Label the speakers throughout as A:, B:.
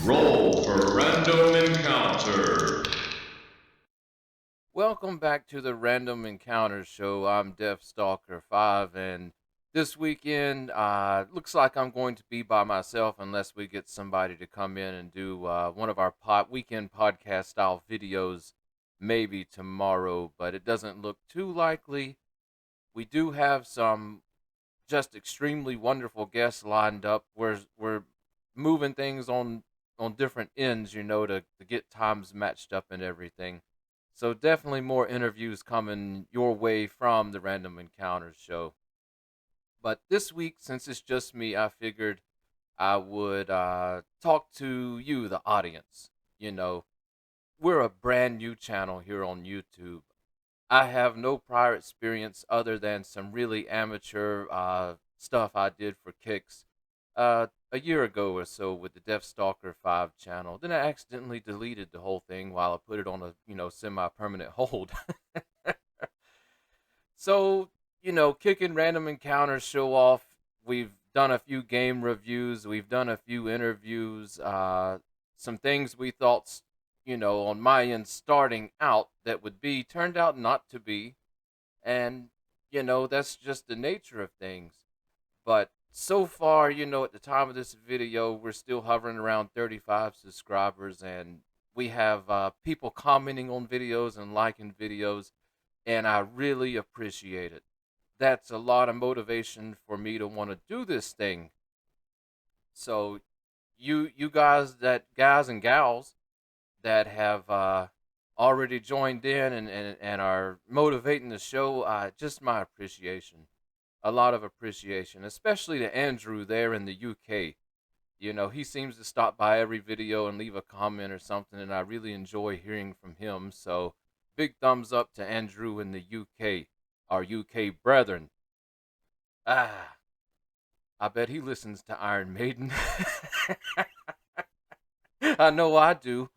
A: Roll for random encounter.
B: Welcome back to the Random Encounter Show. I'm DeathStalker V, and this weekend looks like I'm going to be by myself unless we get somebody to come in and do one of our weekend podcast style videos maybe tomorrow, but it doesn't look too likely. We do have some just extremely wonderful guests lined up. We're moving things on different ends, to get times matched up and everything. So definitely more interviews coming your way from the Random Encounters show. But this week, since it's just me, I figured I would talk to you, the audience. You know, we're a brand new channel here on YouTube. I have no prior experience other than some really amateur stuff I did for kicks a year ago or so with the DeathStalker V channel. Then I accidentally deleted the whole thing while I put it on a semi-permanent hold. So kicking random encounters show off. We've done a few game reviews. We've done a few interviews. Some things we thought, on my end starting out that would be turned out not to be, and that's just the nature of things. But so far, at the time of this video, we're still hovering around 35 subscribers, and we have people commenting on videos and liking videos, and I really appreciate it. That's a lot of motivation for me to want to do this thing. So, you guys and gals that have already joined in and are motivating the show, just my appreciation. A lot of appreciation, especially to Andrew there in the UK. He seems to stop by every video and leave a comment or something, and I really enjoy hearing from him. So, big thumbs up to Andrew in the UK, our UK brethren. Ah, I bet he listens to Iron Maiden. I know I do.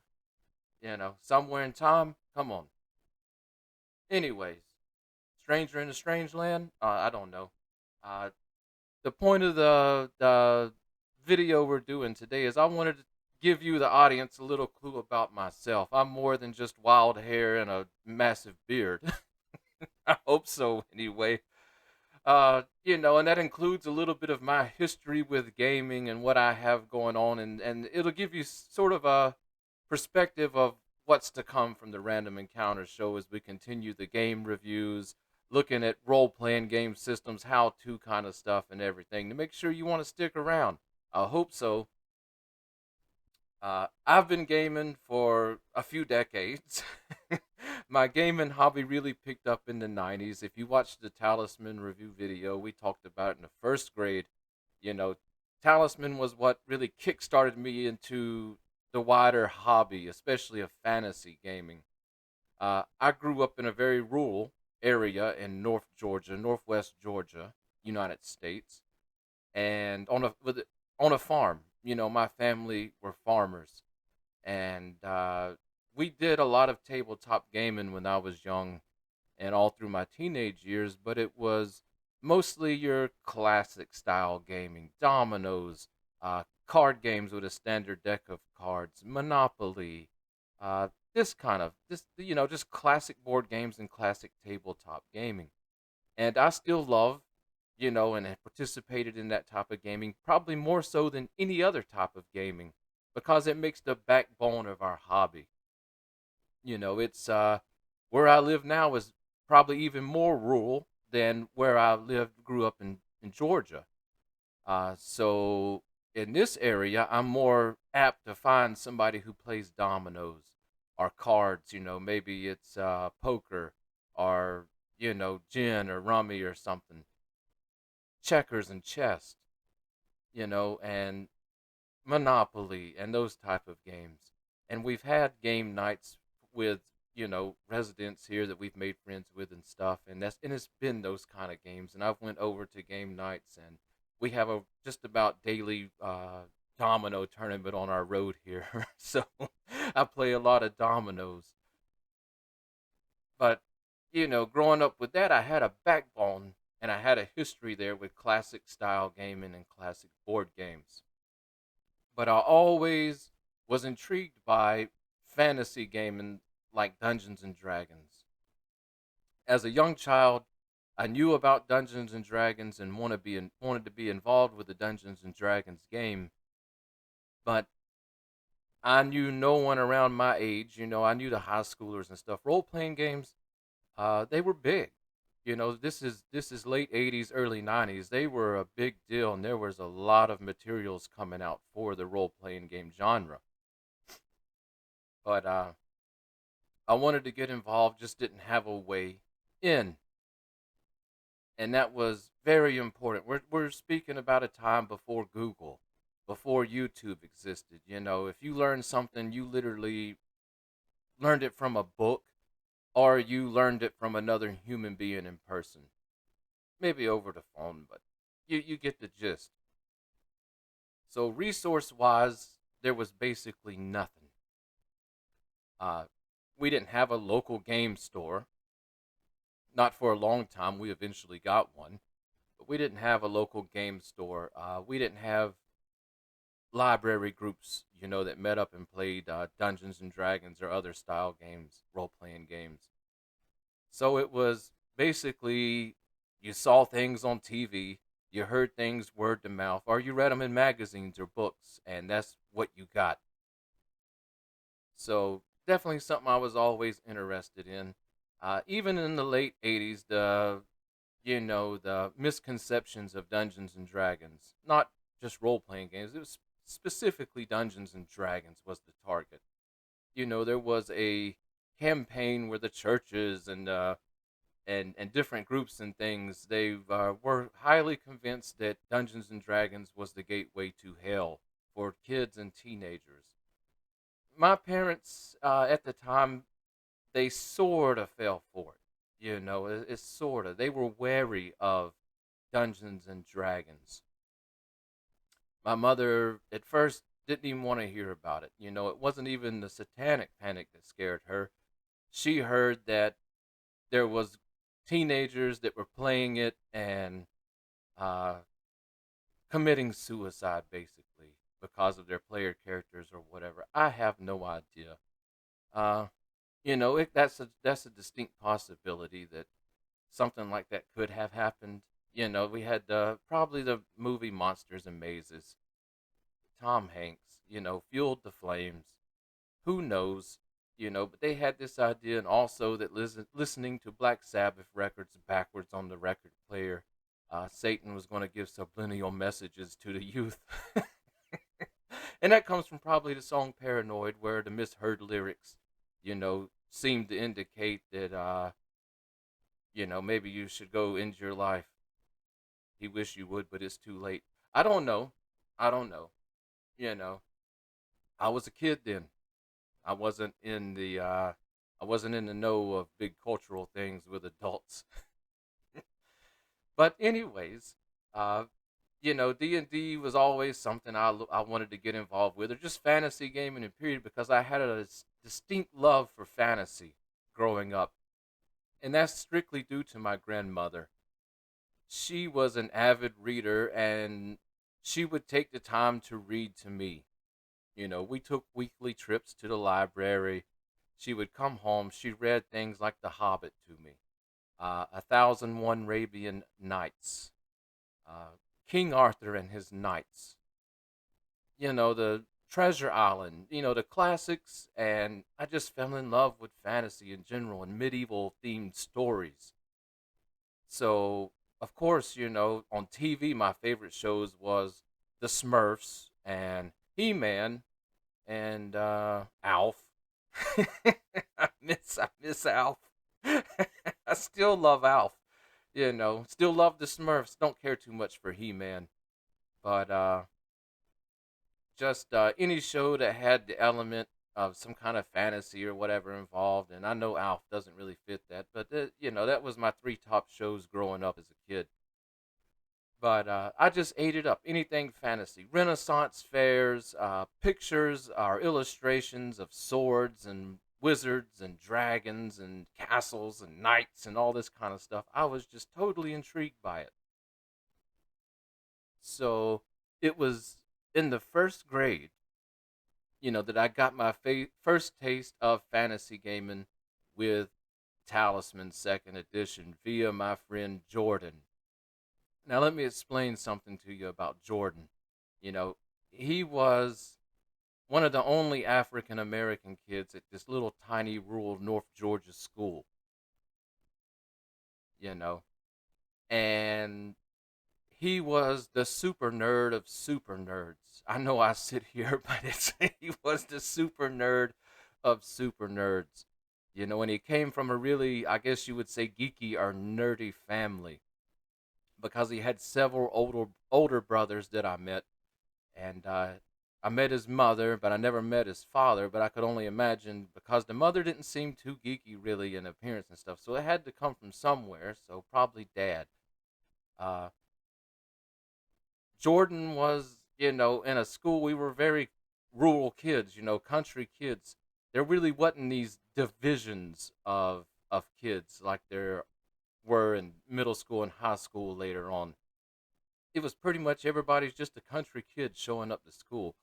B: Somewhere in time. Come on. Anyways, Stranger in a Strange Land. I don't know. Uh, the point of the video we're doing today is I wanted to give you, the audience, a little clue about myself. I'm more than just wild hair and a massive beard. I hope so, anyway. And that includes a little bit of my history with gaming and what I have going on, and it'll give you sort of a perspective of what's to come from the Random Encounter show as we continue the game reviews, looking at role playing game systems, how to kind of stuff, and everything to make sure you want to stick around. I hope so. I've been gaming for a few decades. My gaming hobby really picked up in the 90s. If you watched the Talisman review video, we talked about it in the first grade. You know, Talisman was what really kickstarted me into the wider hobby, especially of fantasy gaming. I grew up in a very rural area in North Georgia, Northwest Georgia, United States, and on a farm. My family were farmers, and we did a lot of tabletop gaming when I was young and all through my teenage years. But it was mostly your classic style gaming, dominoes, card games with a standard deck of cards, Monopoly, just classic board games and classic tabletop gaming. And I still love, and have participated in that type of gaming probably more so than any other type of gaming because it makes the backbone of our hobby. It's where I live now is probably even more rural than where I lived, grew up in Georgia. So in this area, I'm more apt to find somebody who plays dominoes or cards. Maybe it's poker or gin or rummy or something, checkers and chess, and Monopoly and those type of games. And we've had game nights with residents here that we've made friends with and stuff, and it's been those kind of games. And I've went over to game nights, and we have a just about daily domino tournament on our road here. So I play a lot of dominoes. But growing up with that, I had a backbone and I had a history there with classic style gaming and classic board games. But I always was intrigued by fantasy gaming like Dungeons and Dragons. As a young child, I knew about Dungeons and Dragons and wanted to be involved with the Dungeons and Dragons game, but I knew no one around my age. I knew the high schoolers and stuff. Role playing games, they were big. This is late '80s, early '90s. They were a big deal, and there was a lot of materials coming out for the role playing game genre. But I wanted to get involved, just didn't have a way in, and that was very important. We're speaking about a time before Google, before YouTube existed. If you learned something, you literally learned it from a book, or you learned it from another human being in person, maybe over the phone, but you get the gist. So resource wise, there was basically nothing. Uh, we didn't have a local game store. Not for a long time. We eventually got one, but we didn't have a local game store. We didn't have library groups, that met up and played Dungeons and Dragons or other style games, role playing games. So it was basically you saw things on TV, you heard things word to mouth, or you read them in magazines or books, and that's what you got. So definitely something I was always interested in. Even in the late '80s, the misconceptions of Dungeons and Dragons, not just role playing games. It was specifically Dungeons and Dragons was the target. There was a campaign where the churches and different groups and things they were highly convinced that Dungeons and Dragons was the gateway to hell for kids and teenagers. My parents at the time, they sort of fell for it. It's sort of, they were wary of Dungeons and Dragons. My mother at first didn't even want to hear about it. It wasn't even the satanic panic that scared her. She heard that there was teenagers that were playing it and uh, committing suicide basically because of their player characters or whatever. I have no idea. Uh, that's a distinct possibility that something like that could have happened. We had probably the movie Monsters and Mazes. Tom Hanks, fueled the flames. Who knows? But they had this idea, and also that listening to Black Sabbath records backwards on the record player, Satan was going to give subliminal messages to the youth. And that comes from probably the song Paranoid, where the misheard lyrics, seem to indicate that, maybe you should go end your life. He wish you would, but it's too late. I don't know. I don't know. You know, I was a kid then. I wasn't in the I wasn't in the know of big cultural things with adults. But anyways, uh, D&D was always something I wanted to get involved with, or just fantasy gaming in period, because I had a distinct love for fantasy growing up, and that's strictly due to my grandmother. She was an avid reader, and she would take the time to read to me. We took weekly trips to the library. She would come home. She read things like The Hobbit to me, 1001 Arabian Nights, uh, King Arthur and his Knights, the Treasure Island, the classics. And I just fell in love with fantasy in general and medieval themed stories. So, of course, on TV, my favorite shows was The Smurfs and He-Man and Alf. I miss Alf. I still love Alf. Still love the Smurfs. Don't care too much for He-Man, but just any show that had the element of some kind of fantasy or whatever involved. And I know Alf doesn't really fit that, but that was my three top shows growing up as a kid. But I just ate it up. Anything fantasy, Renaissance fairs, pictures or illustrations of swords and wizards and dragons and castles and knights and all this kind of stuff. I was just totally intrigued by it. So it was in the first grade that I got my first taste of fantasy gaming with Talisman Second Edition via my friend Jordan. Now, let me explain something to you about Jordan. You know, he was one of the only African American kids at this little tiny rural North Georgia school, you know, and he was the super nerd of super nerds. I know I sit here, but he was the super nerd of super nerds. And he came from a really, I guess you would say, geeky or nerdy family because he had several older brothers that I met, and I met his mother, but I never met his father. But I could only imagine because the mother didn't seem too geeky really in appearance and stuff, so it had to come from somewhere. So probably dad. Uh, Jordan was, in a school. We were very rural kids, country kids. There really wasn't these divisions of kids like there were in middle school and high school later on. It was pretty much everybody's just a country kid showing up to school.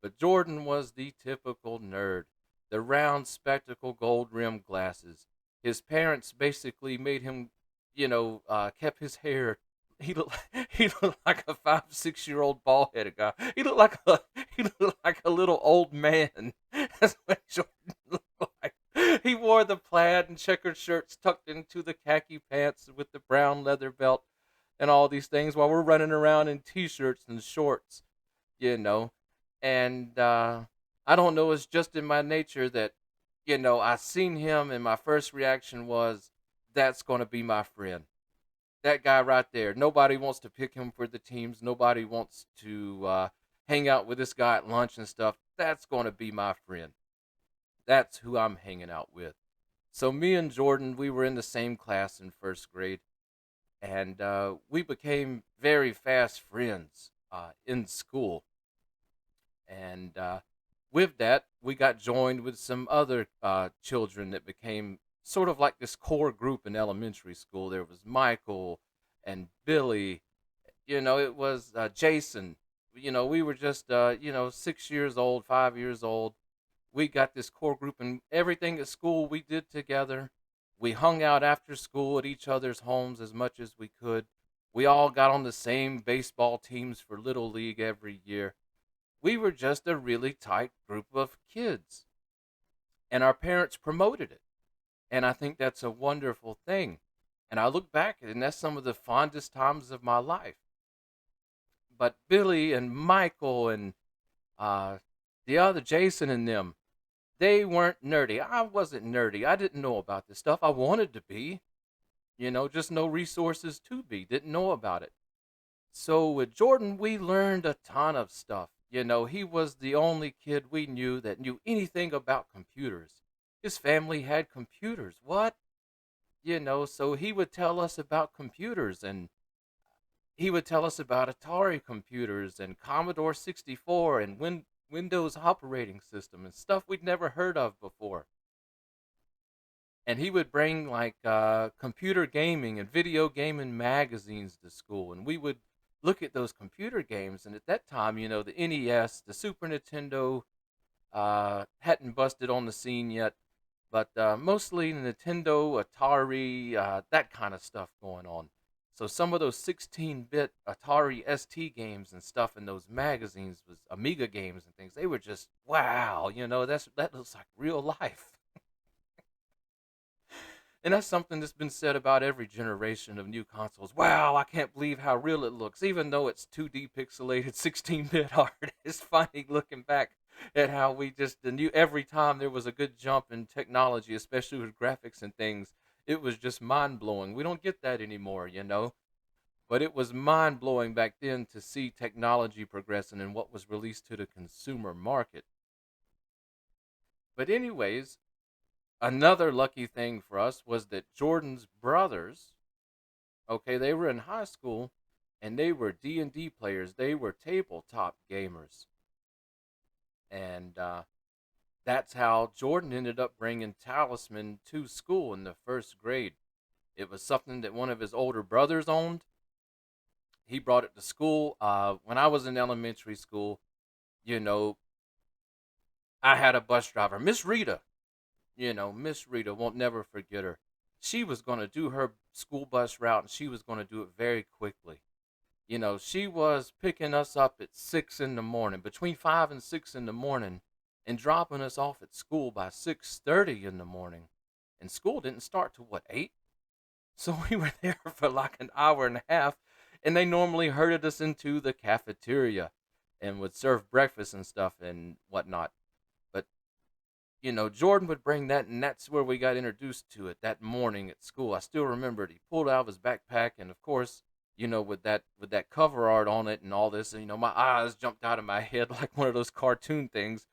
B: But Jordan was the typical nerd. The round spectacle, gold rimmed glasses. His parents basically made him, kept his hair. He looked like a 5, 6 year old bald headed guy. He looked like a little old man. That's what Jordan looked like. He wore the plaid and checkered shirts tucked into the khaki pants with the brown leather belt and all these things while we're running around in t-shirts and shorts, you know. And I don't know, it's just in my nature that, I seen him and my first reaction was, that's going to be my friend. That guy right there. Nobody wants to pick him for the teams. Nobody wants to hang out with this guy at lunch and stuff. That's going to be my friend. That's who I'm hanging out with. So me and Jordan, we were in the same class in first grade, and we became very fast friends in school. And with that, we got joined with some other children that became sort of like this core group in elementary school. There was Michael and Billy. It was Jason. We were just 6 years old, 5 years old. We got this core group, and everything at school we did together. We hung out after school at each other's homes as much as we could. We all got on the same baseball teams for Little League every year. We were just a really tight group of kids, and our parents promoted it. And I think that's a wonderful thing. And I look back, and that's some of the fondest times of my life. But Billy and Michael and uh, the other Jason and them, they weren't nerdy. I wasn't nerdy. I didn't know about this stuff. I wanted to be, just no resources to be. Didn't know about it. So with Jordan, we learned a ton of stuff. He was the only kid we knew that knew anything about computers. His family had computers. What? So he would tell us about computers, and he would tell us about Atari computers and Commodore 64 and Windows operating system and stuff we'd never heard of before. And he would bring like computer gaming and video gaming magazines to school, and we would look at those computer games. And at that time, the NES, the Super Nintendo hadn't busted on the scene yet, but mostly Nintendo, Atari, that kind of stuff going on. So some of those 16-bit Atari ST games and stuff in those magazines was Amiga games and things. They were just wow, that looks like real life. And that's something that's been said about every generation of new consoles. Wow, I can't believe how real it looks, even though it's 2D pixelated 16-bit art. It's funny looking back at how we just knew every time there was a good jump in technology, especially with graphics and things. It was just mind blowing. We don't get that anymore. But it was mind blowing back then to see technology progressing and what was released to the consumer market. But, anyways, another lucky thing for us was that Jordan's brothers, okay, they were in high school and they were D&D players. They were tabletop gamers. And that's how Jordan ended up bringing Talisman to school in the first grade. It was something that one of his older brothers owned. He brought it to school. When I was in elementary school, you know, I had a bus driver, Miss Rita. Miss Rita, won't never forget her. She was going to do her school bus route, and she was going to do it very quickly. She was picking us up at 6 in the morning, between 5 and 6 in the morning, and dropping us off at school by 6:30 in the morning. And school didn't start till what, 8? So we were there for like an hour and a half, and they normally herded us into the cafeteria and would serve breakfast and stuff and whatnot. But Jordan would bring that, and that's where we got introduced to it that morning at school. I still remember it. He pulled out of his backpack, and of course, with that cover art on it and all this, and my eyes jumped out of my head like one of those cartoon things.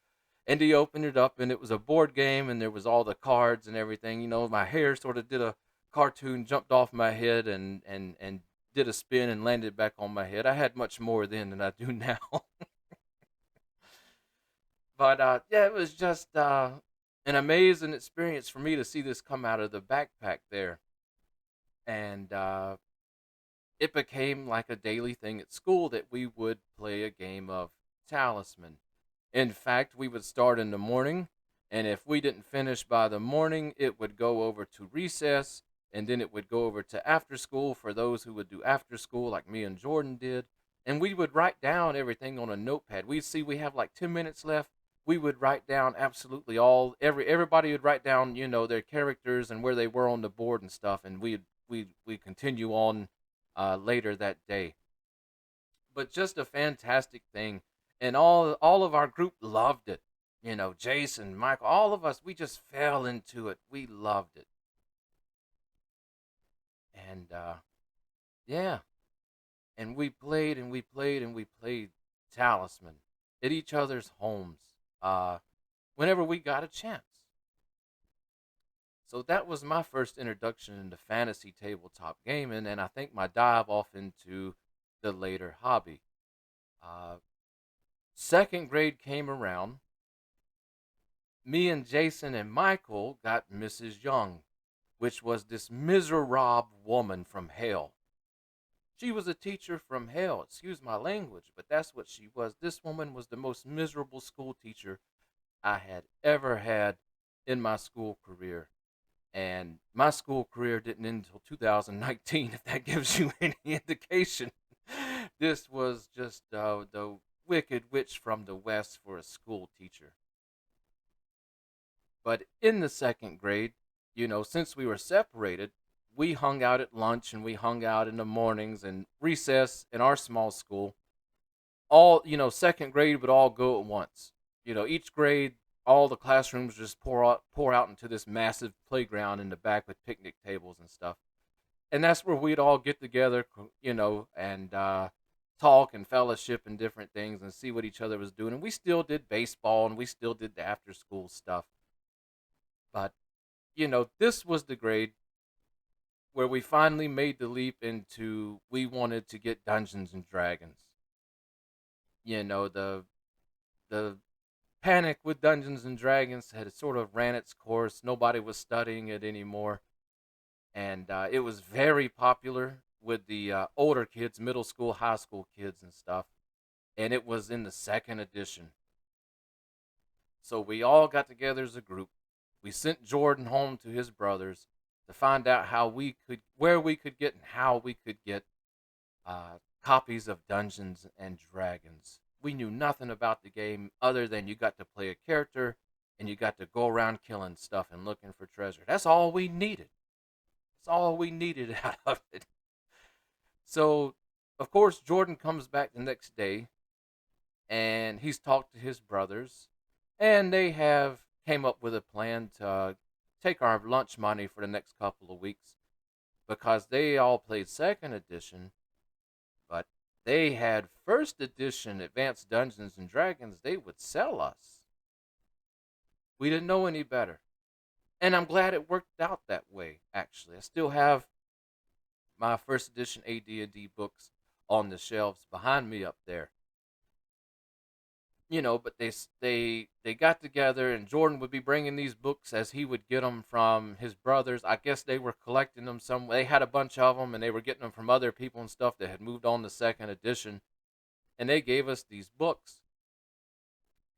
B: And he opened it up, and it was a board game, and there was all the cards and everything. My hair sort of did a cartoon, jumped off my head, and did a spin and landed back on my head. I had much more then than I do now. But yeah, it was just an amazing experience for me to see this come out of the backpack there. And it became like a daily thing at school that we would play a game of Talisman. In fact, we would start in the morning, and if we didn't finish by the morning, it would go over to recess, and then it would go over to after school for those who would do after school, like me and Jordan did. And we would write down everything on a notepad. We'd see we have like 10 minutes left. We would write down absolutely everybody would write down, their characters and where they were on the board and stuff, and we'd continue on later that day. But just a fantastic thing, and all of our group loved it. Jason, Michael, all of us, we just fell into it. We loved it. And yeah, and we played and we played and we played Talisman at each other's homes uh, whenever we got a chance. So that was my first introduction into fantasy tabletop gaming, and I think my dive off into the later hobby. Uh, Second grade came around. Me and Jason and Michael got Mrs. Young, which was this miserable woman from hell. She was a teacher from hell, excuse my language, but that's what she was. This woman was the most miserable school teacher I had ever had in my school career. And my school career didn't end until 2019, if that gives you any indication. This was just the wicked witch from the west for a school teacher. But in the second grade, since we were separated, we hung out at lunch and we hung out in the mornings and recess in our small school. All, second grade would all go at once. Each grade, all the classrooms just pour out into this massive playground in the back with picnic tables and stuff. And that's where we'd all get together, and talk and fellowship and different things and see what each other was doing. And we still did baseball and we still did the after school stuff. But, this was the grade where we finally made the leap into we wanted to get Dungeons and Dragons. The panic with Dungeons and Dragons had sort of ran its course. Nobody was studying it anymore, and it was very popular with the older kids, middle school, high school kids, and stuff. And it was in the second edition, so we all got together as a group. We sent Jordan home to his brothers to find out where we could get and how we could get copies of Dungeons and Dragons. We knew nothing about the game other than you got to play a character and you got to go around killing stuff and looking for treasure. That's all we needed. That's all we needed out of it. So, of course, Jordan comes back the next day and he's talked to his brothers, and they have came up with a plan to take our lunch money for the next couple of weeks because they all played second edition, but they had first edition Advanced Dungeons and Dragons they would sell us. We didn't know any better. And I'm glad it worked out that way, actually. I still have my first edition AD&D books on the shelves behind me up there. But they got together, and Jordan would be bringing these books as he would get them from his brothers. I guess they were collecting them some. They had a bunch of them, and they were getting them from other people and stuff that had moved on to second edition. And they gave us these books,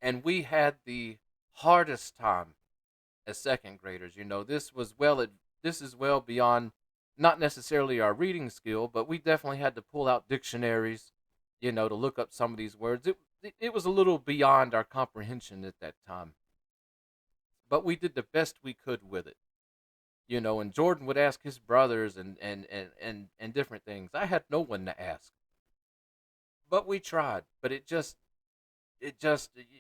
B: and we had the hardest time as second graders. This is well beyond not necessarily our reading skill, but we definitely had to pull out dictionaries, to look up some of these words. It was a little beyond our comprehension at that time, but we did the best we could with it. And Jordan would ask his brothers and different things. I had no one to ask, but we tried. But it just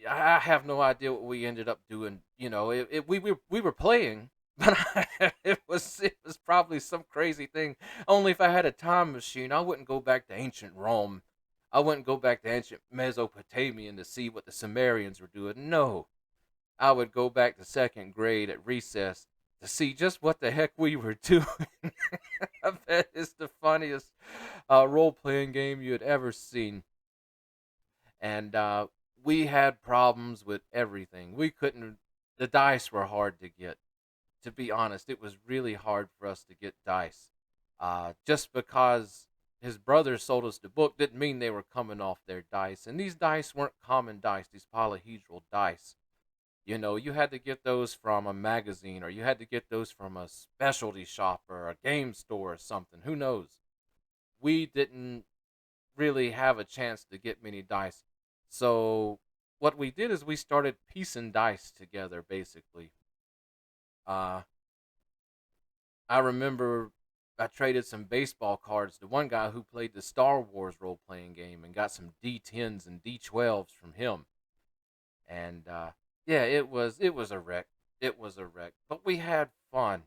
B: I have no idea what we ended up doing. We were playing, but it was probably some crazy thing. Only if I had a time machine, I wouldn't go back to ancient Rome. I wouldn't go back to ancient Mesopotamia to see what the Sumerians were doing. No, I would go back to second grade at recess to see just what the heck we were doing. I bet it's the funniest role playing game you had ever seen. And we had problems with everything. We couldn't, the dice were hard to get. To be honest, it was really hard for us to get dice. Just because his brother sold us the book didn't mean they were coming off their dice. And these dice weren't common dice, these polyhedral dice. You had to get those from a magazine, or you had to get those from a specialty shop or a game store or something. Who knows? We didn't really have a chance to get many dice. So what we did is we started piecing dice together, basically. Uh, I remember I traded some baseball cards to one guy who played the Star Wars role playing game and got some D10s and D12s from him. And yeah, it was a wreck. It was a wreck, but we had fun.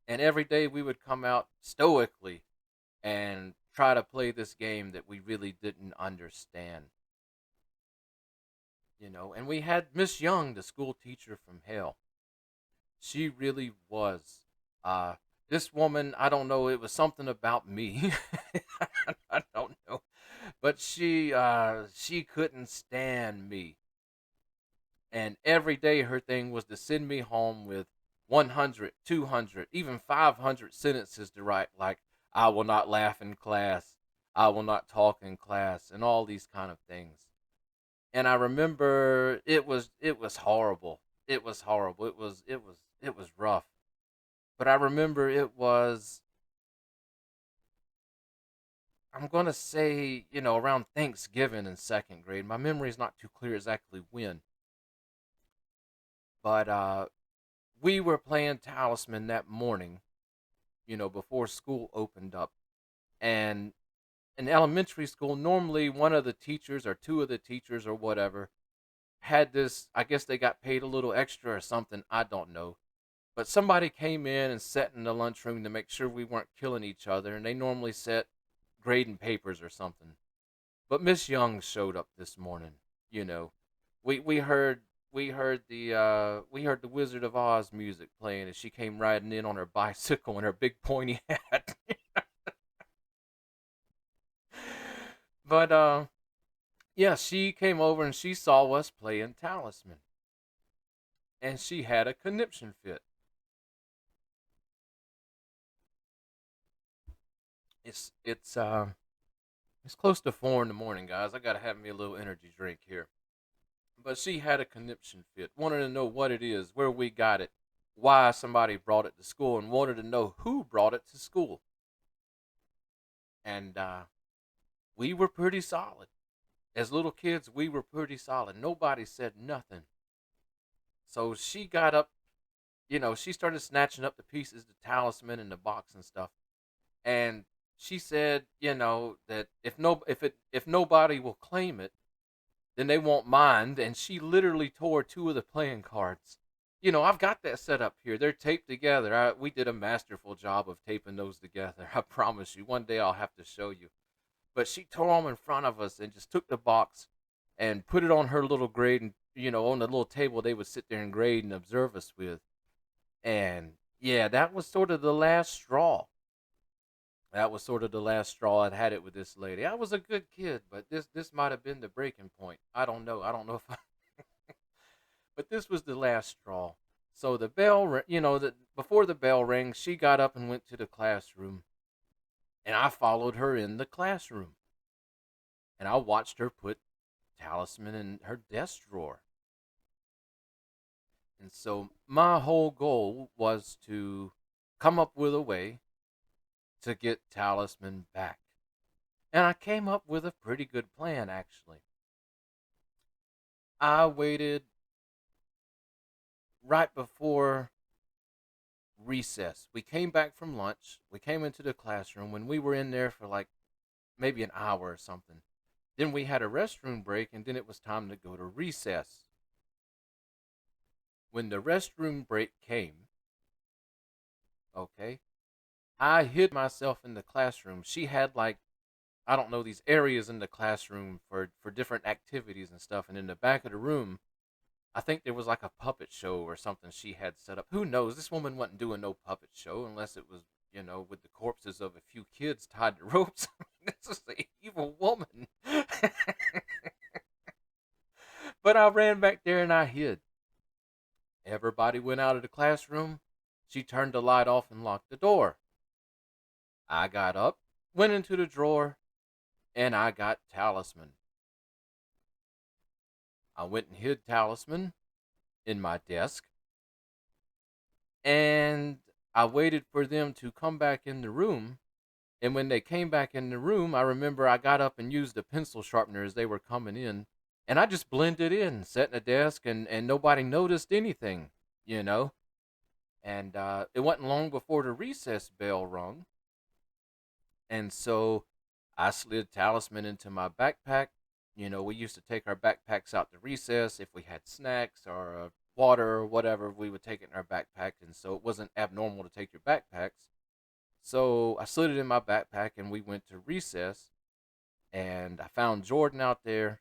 B: And every day we would come out stoically and try to play this game that we really didn't understand. And we had Miss Young, the school teacher from hell. She really was. Uh, this woman, I don't know, it was something about me. I don't know, but she couldn't stand me, and every day her thing was to send me home with 100, 200, even 500 sentences to write, like I will not laugh in class, I will not talk in class, and all these kind of things. And I remember it was horrible. It was horrible. It was rough. But I remember it was, I'm going to say, around Thanksgiving in second grade. My memory is not too clear exactly when, but we were playing Talisman that morning, before school opened up. And in elementary school, normally one of the teachers or two of the teachers or whatever had this, I guess they got paid a little extra or something, I don't know. But somebody came in and sat in the lunchroom to make sure we weren't killing each other, and they normally sat grading papers or something. But Miss Young showed up this morning. You know, we heard we heard the Wizard of Oz music playing as she came riding in on her bicycle and her big pointy hat. But yeah, she came over and she saw us playing Talisman, and she had a conniption fit. It's close to 4 in the morning, guys. I gotta have me a little energy drink here. But she had a conniption fit, wanted to know what it is, where we got it, why somebody brought it to school, and wanted to know who brought it to school. And we were pretty solid. As little kids, we were pretty solid. Nobody said nothing. So she got up, she started snatching up the pieces, the talisman and the box and stuff. And she said, that if nobody will claim it, then they won't mind. And she literally tore two of the playing cards. I've got that set up here. They're taped together. We did a masterful job of taping those together. I promise you. One day I'll have to show you. But she tore them in front of us and just took the box and put it on her little grade, and on the little table they would sit there and grade and observe us with. And yeah, that was sort of the last straw. That was sort of the last straw I'd had it with this lady. I was a good kid, but this might have been the breaking point. I don't know. I don't know if I, but this was the last straw. So the bell, before the bell rang, she got up and went to the classroom, and I followed her in the classroom, and I watched her put talisman in her desk drawer. And so my whole goal was to come up with a way to get Talisman back. And I came up with a pretty good plan, actually. I waited right before recess. We came back from lunch. We came into the classroom when we were in there for like maybe an hour or something. Then we had a restroom break, and then it was time to go to recess. When the restroom break came, okay, I hid myself in the classroom. She had like, I don't know, these areas in the classroom for different activities and stuff. And in the back of the room, I think there was like a puppet show or something she had set up. Who knows? This woman wasn't doing no puppet show unless it was, with the corpses of a few kids tied to ropes. This is the evil woman. But I ran back there and I hid. Everybody went out of the classroom. She turned the light off and locked the door. I got up, went into the drawer, and I got Talisman. I went and hid Talisman in my desk, and I waited for them to come back in the room. And when they came back in the room, I remember I got up and used a pencil sharpener as they were coming in, and I just blended in, sat in a desk, and nobody noticed anything, you know. And it wasn't long before the recess bell rung, and so I slid Talisman into my backpack. We used to take our backpacks out to recess. If we had snacks or water or whatever, we would take it in our backpack. And so it wasn't abnormal to take your backpacks. So I slid it in my backpack and we went to recess. And I found Jordan out there.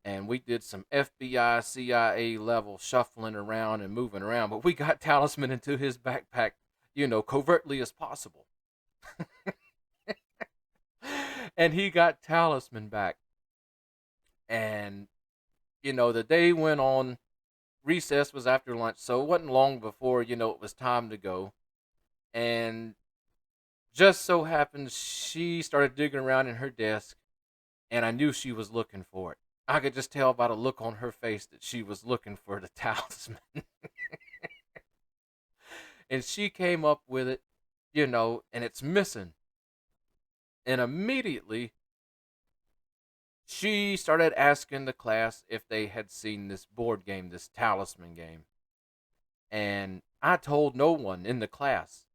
B: And we did some FBI, CIA level shuffling around and moving around. But we got Talisman into his backpack, covertly as possible. And he got Talisman back. And, the day went on. Recess was after lunch, so it wasn't long before, it was time to go. And just so happened she started digging around in her desk, and I knew she was looking for it. I could just tell by the look on her face that she was looking for the Talisman. And she came up with it, and it's missing. And immediately she started asking the class if they had seen this board game, this Talisman game. And I told no one in the class,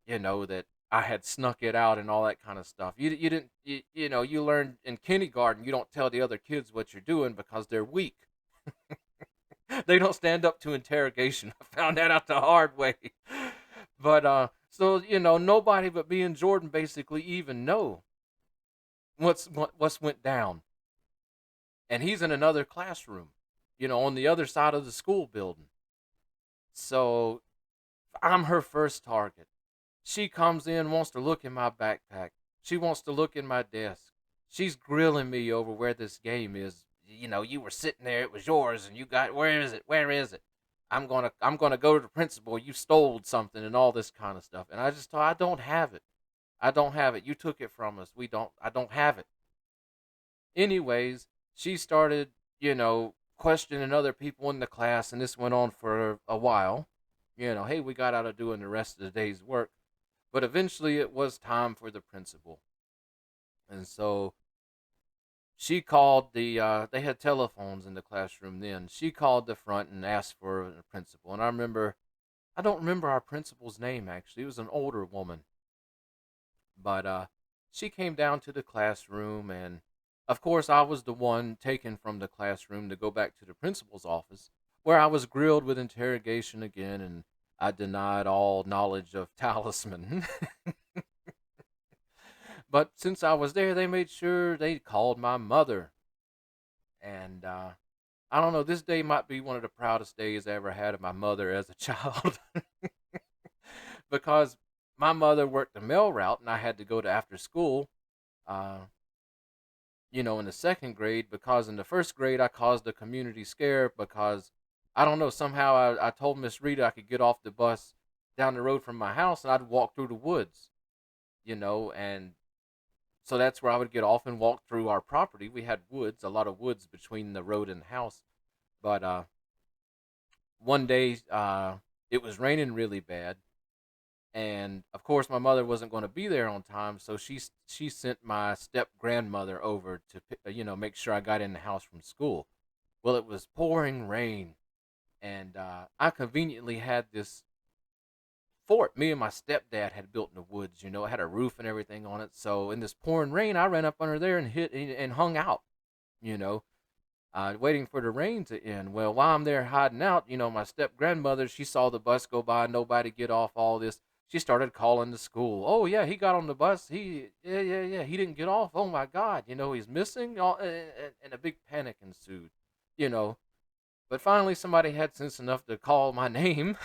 B: that I had snuck it out and all that kind of stuff. You didn't, you learned in kindergarten, you don't tell the other kids what you're doing because they're weak. They don't stand up to interrogation. I found that out the hard way. But, so, nobody but me and Jordan basically even know what's went down. And he's in another classroom, on the other side of the school building. So I'm her first target. She comes in, wants to look in my backpack. She wants to look in my desk. She's grilling me over where this game is. You were sitting there, it was yours, and you got, where is it? Where is it? I'm gonna go to the principal. You stole something and all this kind of stuff. And I just thought, I don't have it. I don't have it. You took it from us. I don't have it. Anyways, she started, questioning other people in the class, and this went on for a while. Hey, we got out of doing the rest of the day's work. But eventually it was time for the principal. And so she called they had telephones in the classroom then. She called the front and asked for the principal. And I don't remember our principal's name, actually. It was an older woman. But she came down to the classroom, and of course I was the one taken from the classroom to go back to the principal's office, where I was grilled with interrogation again, and I denied all knowledge of Talisman. But since I was there, they made sure they called my mother. And I don't know, this day might be one of the proudest days I ever had of my mother as a child. Because my mother worked the mail route, and I had to go to after school, uh, in the second grade, because in the first grade I caused a community scare because, I don't know, somehow I told Miss Rita I could get off the bus down the road from my house and I'd walk through the woods, and so that's where I would get off and walk through our property. We had woods, a lot of woods between the road and the house. But one day, it was raining really bad, and of course my mother wasn't going to be there on time, so she sent my step grandmother over to make sure I got in the house from school. Well, it was pouring rain, and I conveniently had this fort me and my stepdad had built in the woods. It had a roof and everything on it. So in this pouring rain, I ran up under there and hit and hung out. You know, waiting for the rain to end. Well, while I'm there hiding out, my step grandmother, she saw the bus go by, nobody get off, all this. She started calling the school. Oh yeah, he got on the bus. Yeah. He didn't get off. Oh my God, he's missing. And a big panic ensued. You know, but finally, somebody had sense enough to call my name.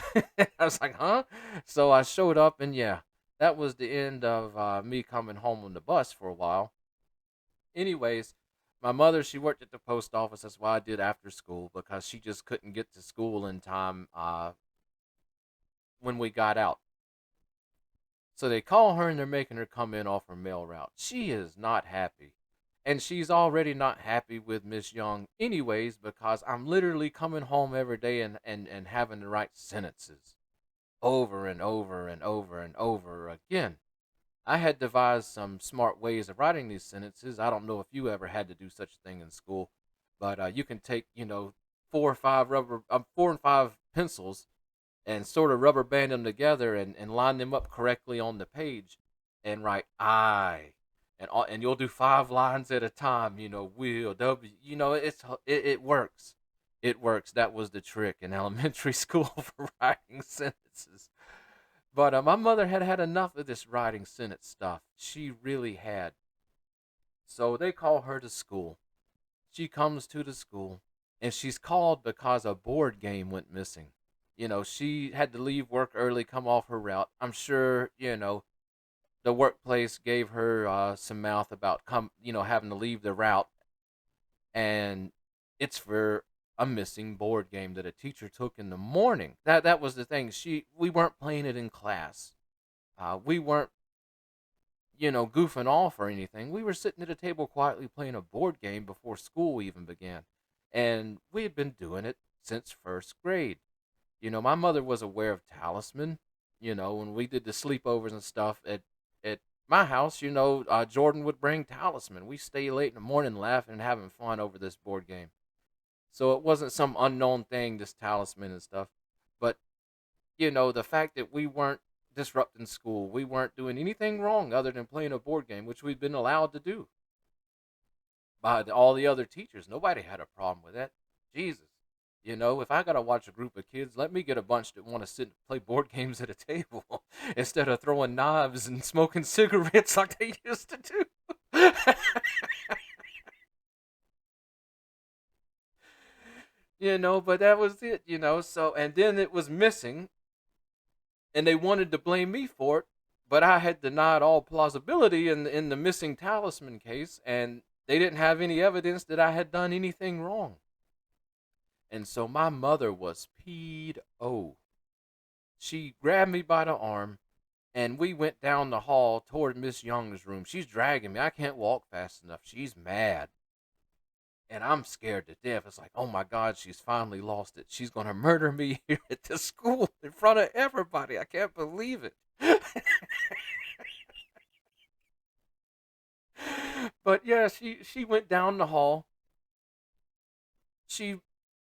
B: I was like, huh? So I showed up, and yeah, that was the end of me coming home on the bus for a while. Anyways, my mother, she worked at the post office. That's why I did after school, because she just couldn't get to school in time when we got out. So they call her and they're making her come in off her mail route. She is not happy. And she's already not happy with Miss Young, anyways, because I'm literally coming home every day and having to write sentences over and over and over and over again. I had devised some smart ways of writing these sentences. I don't know if you ever had to do such a thing in school, but you can take, four and five pencils and sort of rubber band them together and line them up correctly on the page and write I. And you'll do 5 lines at a time, will, W, it works. It works. That was the trick in elementary school for writing sentences. But my mother had had enough of this writing sentence stuff. She really had. So they call her to school. She comes to the school, and she's called because a board game went missing. She had to leave work early, come off her route. I'm sure, the workplace gave her some mouth about having to leave the route, and it's for a missing board game that a teacher took in the morning. That was the thing. We weren't playing it in class. We weren't goofing off or anything. We were sitting at a table quietly playing a board game before school even began, and we had been doing it since first grade. My mother was aware of Talisman. When we did the sleepovers and stuff at my house, Jordan would bring Talisman. We stay late in the morning laughing and having fun over this board game. So it wasn't some unknown thing, this Talisman and stuff. But, the fact that we weren't disrupting school, we weren't doing anything wrong other than playing a board game, which we'd been allowed to do by all the other teachers. Nobody had a problem with that. Jesus. If I gotta watch a group of kids, let me get a bunch that want to sit and play board games at a table instead of throwing knives and smoking cigarettes like they used to do. But that was it, So, and then it was missing, and they wanted to blame me for it, but I had denied all plausibility in the missing Talisman case, and they didn't have any evidence that I had done anything wrong. And so my mother was peed-o. She grabbed me by the arm, and we went down the hall toward Miss Young's room. She's dragging me. I can't walk fast enough. She's mad. And I'm scared to death. It's like, oh my God, she's finally lost it. She's going to murder me here at the school in front of everybody. I can't believe it. But yeah, she went down the hall. She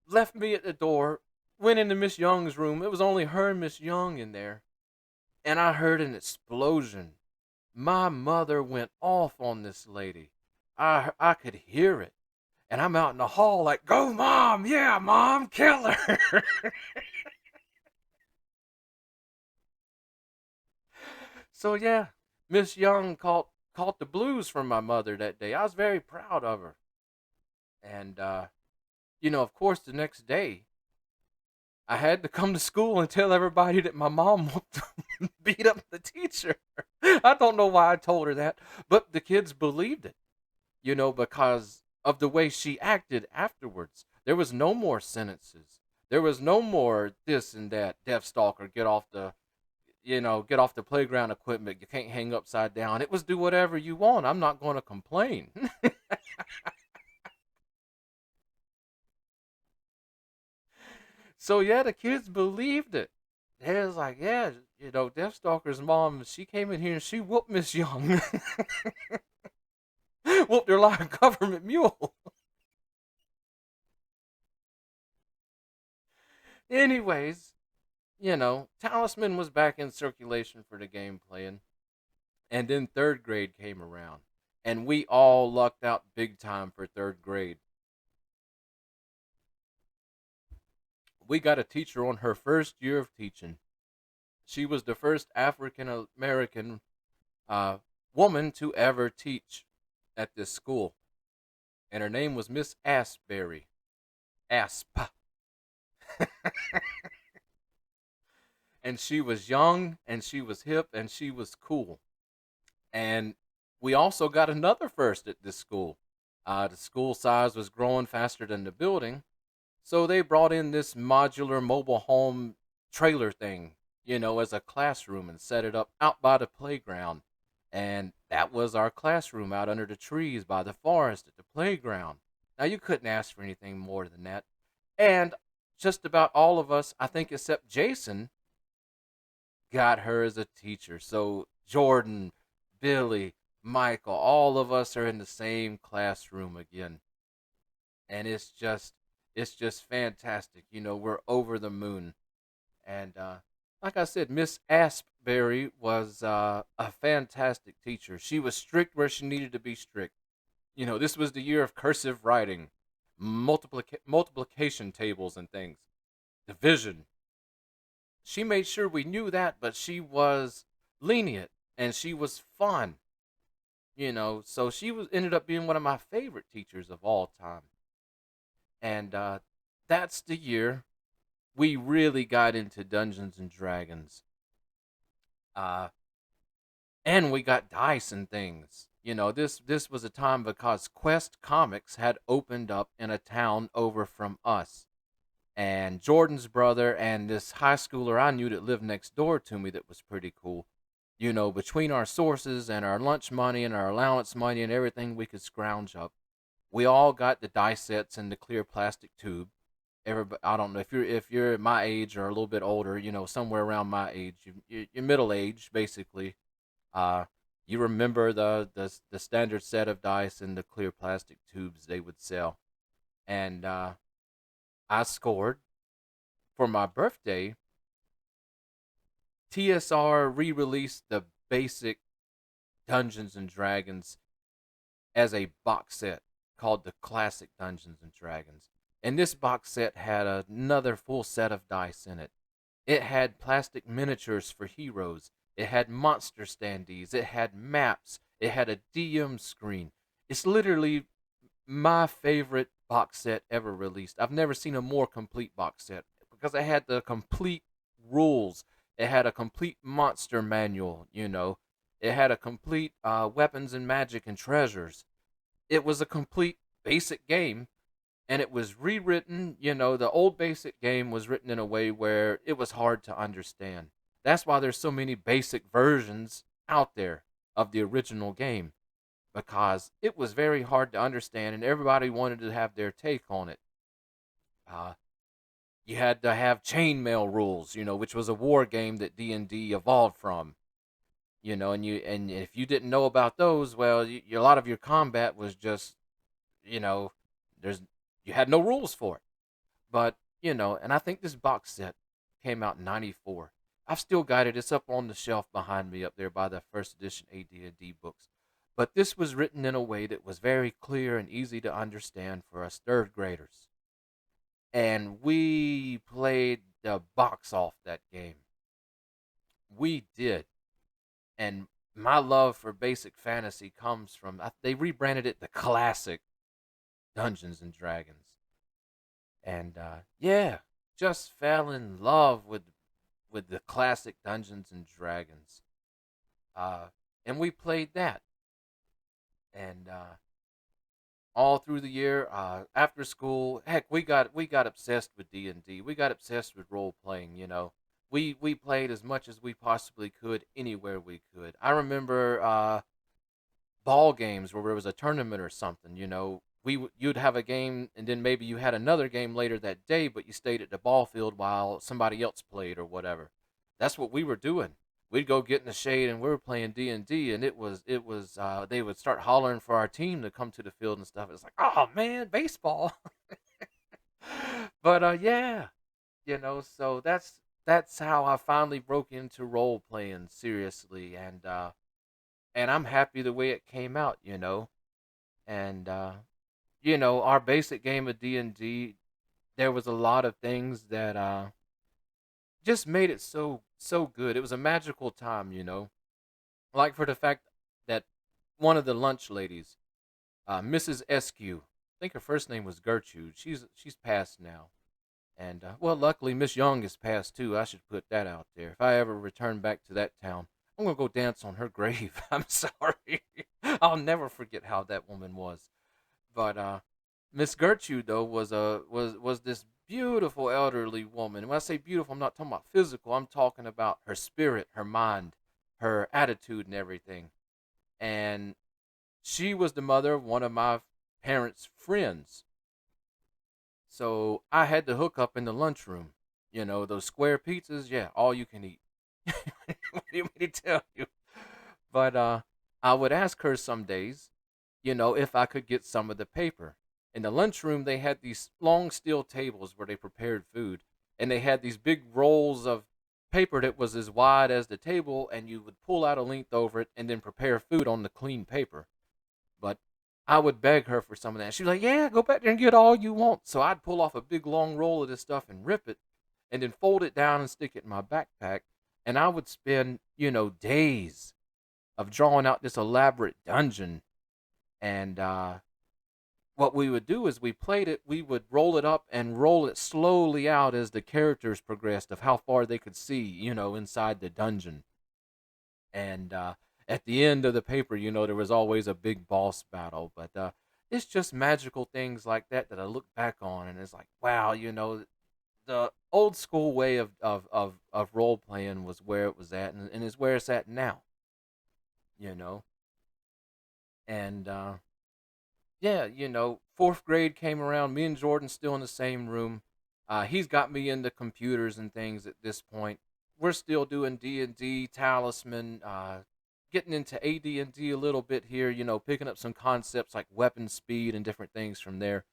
B: left me at the door, went into Miss Young's room. It was only her and Miss Young in there. And I heard an explosion. My mother went off on this lady. I could hear it. And I'm out in the hall like, go mom, yeah, mom, kill her. So yeah, Miss Young caught the blues from my mother that day. I was very proud of her. And of course the next day I had to come to school and tell everybody that my mom beat up the teacher. I don't know why I told her that, but the kids believed it, because of the way she acted afterwards. There was no more sentences. There was no more this and that. DeathStalker, get off the playground equipment. You can't hang upside down. It was do whatever you want. I'm not going to complain. So yeah, the kids believed it. They was like, yeah, Deathstalker's mom, she came in here and she whooped Miss Young, whooped her like a government mule. Anyways, Talisman was back in circulation for the game playing, and then third grade came around, and we all lucked out big time for third grade. We got a teacher on her first year of teaching. She was the first African American uh, woman to ever teach at this school, and her name was Miss Asbury. Asp. And she was young, and she was hip, and she was cool. And we also got another first at this school. The school size was growing faster than the building, so they brought in this modular mobile home trailer thing, as a classroom and set it up out by the playground. And that was our classroom out under the trees by the forest at the playground. Now, you couldn't ask for anything more than that. And just about all of us, I think, except Jason, got her as a teacher. So, Jordan, Billy, Michael, all of us are in the same classroom again. And it's just fantastic. We're over the moon. And like I said, Miss Asbury was a fantastic teacher. She was strict where she needed to be strict. This was the year of cursive writing, multiplication tables and things, division. She made sure we knew that, but she was lenient and she was fun. So she was ended up being one of my favorite teachers of all time. And that's the year we really got into Dungeons and Dragons. Uh, and we got dice and things. This was a time because Quest Comics had opened up in a town over from us. And Jordan's brother and this high schooler I knew that lived next door to me that was pretty cool. Between our sources and our lunch money and our allowance money and everything we could scrounge up, we all got the dice sets in the clear plastic tube. Everybody, I don't know if you're my age or a little bit older, somewhere around my age, you're middle age basically. Uh, you remember the standard set of dice in the clear plastic tubes they would sell, and I scored for my birthday. TSR re-released the basic Dungeons and Dragons as a box set called the Classic Dungeons and Dragons. And this box set had another full set of dice in it. It had plastic miniatures for heroes. It had monster standees. It had maps. It had a DM screen. It's literally my favorite box set ever released. I've never seen a more complete box set because it had the complete rules. It had a complete monster manual. It had a complete weapons and magic and treasures. It was a complete basic game, and it was rewritten. The old basic game was written in a way where it was hard to understand. That's why there's so many basic versions out there of the original game, because it was very hard to understand and everybody wanted to have their take on it. Uh, you had to have chainmail rules, which was a war game that D&D evolved from. And if you didn't know about those, well, a lot of your combat was just, you know, there's you had no rules for it. But and I think this box set came out in '94. I've still got it. It's up on the shelf behind me up there by the first edition AD&D books. But this was written in a way that was very clear and easy to understand for us third graders. And we played the box off that game. We did. And my love for basic fantasy comes from they rebranded it the classic Dungeons and Dragons. And yeah, just fell in love with the classic Dungeons and Dragons. Uh, and we played that. And all through the year, after school, heck, we got obsessed with D&D. We got obsessed with role playing. We played as much as we possibly could anywhere we could. I remember ball games where there was a tournament or something. you'd have a game, and then maybe you had another game later that day, but you stayed at the ball field while somebody else played or whatever. That's what we were doing. We'd go get in the shade and we were playing D&D, and it was they would start hollering for our team to come to the field and stuff. It's like, oh man, baseball. But yeah, so that's how I finally broke into role playing seriously, and I'm happy the way it came out, and our basic game of D&D, there was a lot of things that just made it so good. It was a magical time, like for the fact that one of the lunch ladies, Mrs. Eskew, I think her first name was Gertrude. She's passed now. And well, luckily Miss Young is passed too. I should put that out there. If I ever return back to that town, I'm gonna go dance on her grave. I'm sorry. I'll never forget how that woman was. But Miss Gertrude though was this beautiful elderly woman. When I say beautiful, I'm not talking about physical. I'm talking about her spirit, her mind, her attitude, and everything. And she was the mother of one of my parents' friends. So I had to hook up in the lunchroom. Those square pizzas, yeah, all you can eat. What do you want me to tell you? But I would ask her some days, if I could get some of the paper. In the lunchroom, they had these long steel tables where they prepared food, and they had these big rolls of paper that was as wide as the table, and you would pull out a length over it and then prepare food on the clean paper. But I would beg her for some of that. She'd be like, "Yeah, go back there and get all you want." So I'd pull off a big long roll of this stuff and rip it, and then fold it down and stick it in my backpack. And I would spend, days of drawing out this elaborate dungeon. And what we would do is we played it, we would roll it up and roll it slowly out as the characters progressed of how far they could see, inside the dungeon. And at the end of the paper, there was always a big boss battle. But it's just magical things like that that I look back on, and it's like, wow, the old school way of role playing was where it was at, and is where it's at now, you know. And yeah, fourth grade came around. Me and Jordan still in the same room. He's got me into computers and things at this point. We're still doing D&D, Talisman, getting into AD&D a little bit here. Picking up some concepts like weapon speed and different things from there.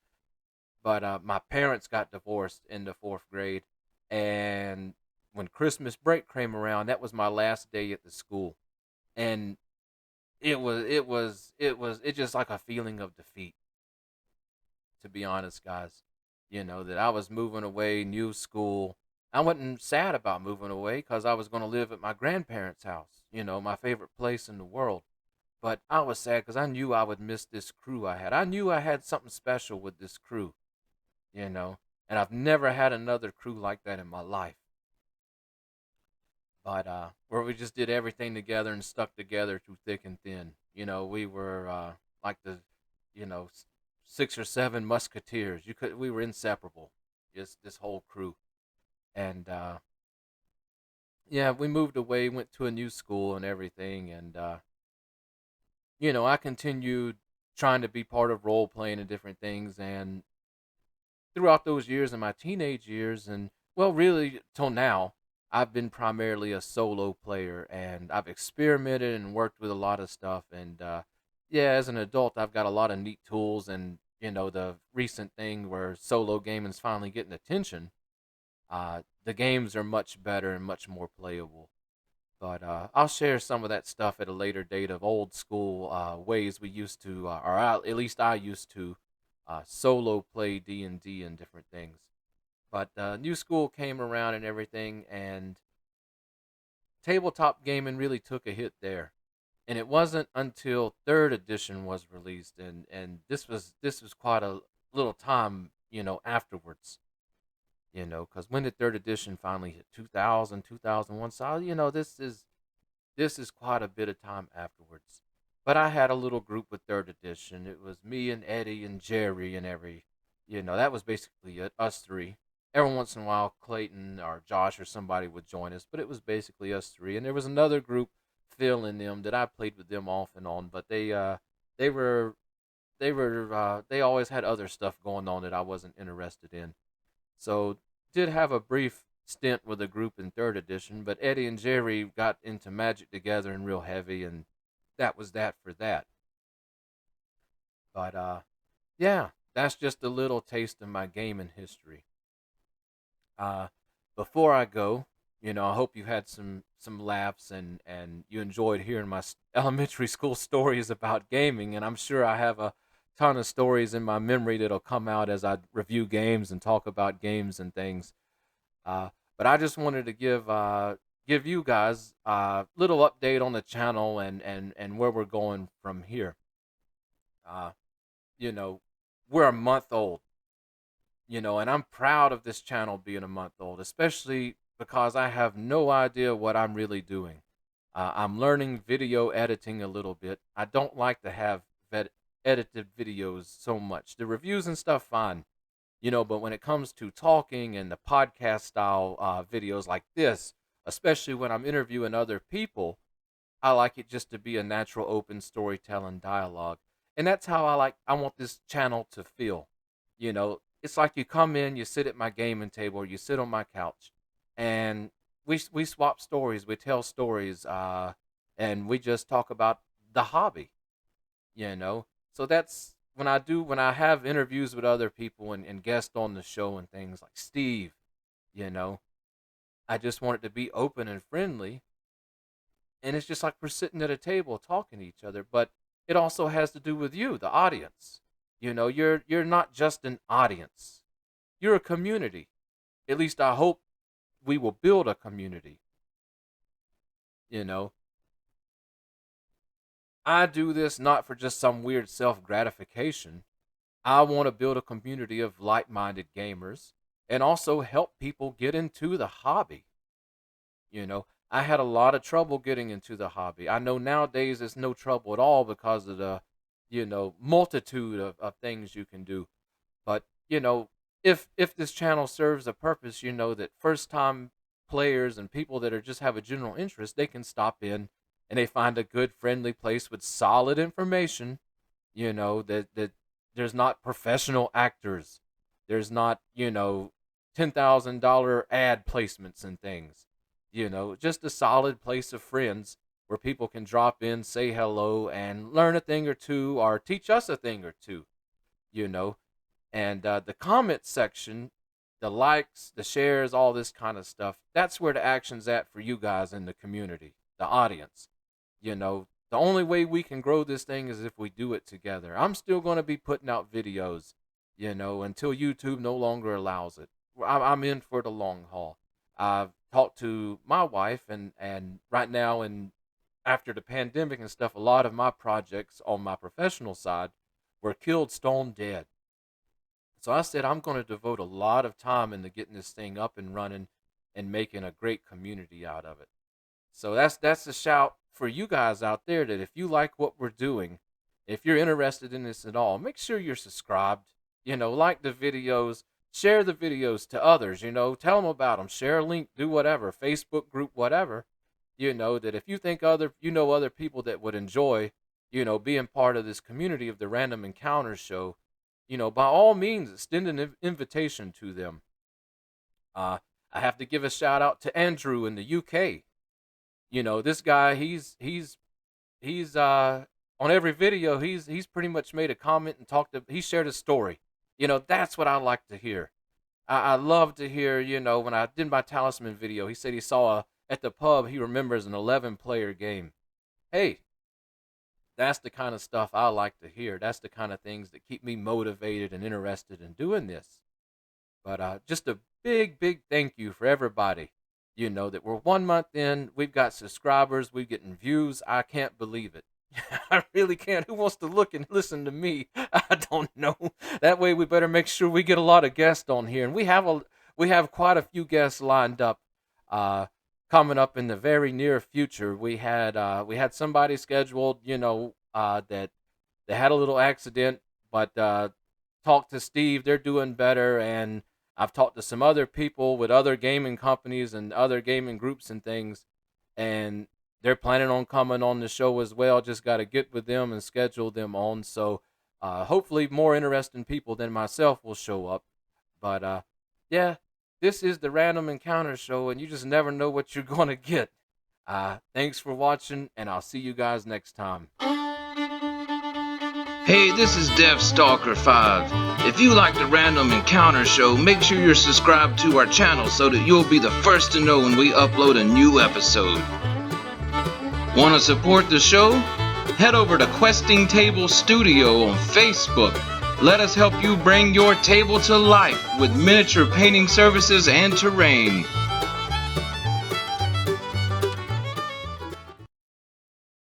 B: But my parents got divorced in the fourth grade, and when Christmas break came around, that was my last day at the school, and it just like a feeling of defeat, to be honest, guys. That I was moving away, new school. I wasn't sad about moving away because I was going to live at my grandparents' house, my favorite place in the world. But I was sad because I knew I would miss this crew I had. I knew I had something special with this crew, you know, and I've never had another crew like that in my life. But where we just did everything together and stuck together through thick and thin. We were like the, six or seven musketeers. We were inseparable. Just this whole crew. And yeah, we moved away, went to a new school and everything, and I continued trying to be part of role playing and different things, and throughout those years in my teenage years, and well, really till now, I've been primarily a solo player, and I've experimented and worked with a lot of stuff. And yeah, as an adult, I've got a lot of neat tools, and the recent thing where solo gaming's finally getting attention. The games are much better and much more playable. But I'll share some of that stuff at a later date of old school ways we used to, at least I used to, solo play D&D and different things. But new school came around and everything, and tabletop gaming really took a hit there. And it wasn't until third edition was released, and this was quite a little time, afterwards. Because when did third edition finally hit? 2000, 2001. So this is quite a bit of time afterwards. But I had a little group with third edition. It was me and Eddie and Jerry and that was basically it, us three. Every once in a while, Clayton or Josh or somebody would join us, but it was basically us three. And there was another group, Phil and them, that I played with them off and on, but they were they always had other stuff going on that I wasn't interested in. So did have a brief stint with a group in third edition, but Eddie and Jerry got into Magic together and real heavy, and that was that for that. But yeah, that's just a little taste of my gaming history. Uh, Before I go, I hope you had some laughs and you enjoyed hearing my elementary school stories about gaming. And I'm sure I have a ton of stories in my memory that'll come out as I review games and talk about games and things. Uh, but I just wanted to give you guys a little update on the channel and where we're going from here. Uh, you know, we're a month old, and I'm proud of this channel being a month old, especially because I have no idea what I'm really doing. I'm learning video editing a little bit. I don't like to have edited videos so much. The reviews and stuff, fine, but when it comes to talking and the podcast style videos like this, especially when I'm interviewing other people, I like it just to be a natural, open storytelling dialogue. And that's how I want this channel to feel. It's like you come in, you sit at my gaming table, or you sit on my couch, and we swap stories, we tell stories, and we just talk about the hobby, you know. So that's when I have interviews with other people and guests on the show and things like Steve, you know, I just want it to be open and friendly, and it's just like we're sitting at a table talking to each other. But it also has to do with you, the audience. You're not just an audience, you're a community. At least I hope we will build a community. you know I do this not for just some weird self gratification. I want to build a community of like-minded gamers and also help people get into the hobby. I had a lot of trouble getting into the hobby. I know nowadays it's no trouble at all because of the, multitude of things you can do. But, if this channel serves a purpose, that first time players and people that are just have a general interest, they can stop in and they find a good friendly place with solid information, that there's not professional actors. There's not, $10,000 ad placements and things. Just a solid place of friends where people can drop in, say hello, and learn a thing or two or teach us a thing or two, you know. And the comment section, the likes, the shares, all this kind of stuff, that's where the action's at for you guys in the community, the audience. The only way we can grow this thing is if we do it together. I'm still going to be putting out videos, until YouTube no longer allows it. I'm in for the long haul. I've talked to my wife, and right now, and after the pandemic and stuff, a lot of my projects on my professional side were killed stone dead. So I said I'm going to devote a lot of time into getting this thing up and running and making a great community out of it. So that's a shout for you guys out there that if you like what we're doing, if you're interested in this at all, make sure you're subscribed. Like the videos, share the videos to others. Tell them about them, share a link, do whatever, Facebook group, whatever. That if you think other people that would enjoy, being part of this community of the Random Encounters show, by all means, extend an invitation to them. I have to give a shout out to Andrew in the UK. This guy, he's on every video, he's pretty much made a comment and he shared a story. That's what I like to hear. I love to hear, when I did my talisman video, he said he saw at the pub, he remembers an 11-player game. Hey, that's the kind of stuff I like to hear. That's the kind of things that keep me motivated and interested in doing this. But just a big, big thank you for everybody. That we're 1 month in, we've got subscribers, we're getting views. I can't believe it. I really can't. Who wants to look and listen to me? I don't know. That way, we better make sure we get a lot of guests on here, and we have quite a few guests lined up, coming up in the very near future. We had somebody scheduled, that they had a little accident, but talked to Steve. They're doing better, and I've talked to some other people with other gaming companies and other gaming groups and things, and they're planning on coming on the show as well. Just got to get with them and schedule them on. So Hopefully, more interesting people than myself will show up. But yeah, this is the Random Encounter Show, and you just never know what you're going to get. Thanks for watching, and I'll see you guys next time.
C: Hey, this is DeathStalker V. If you like the Random Encounter Show, make sure you're subscribed to our channel so that you'll be the first to know when we upload a new episode. Want to support the show? Head over to Questing Table Studio on Facebook. Let us help you bring your table to life with miniature painting services and terrain.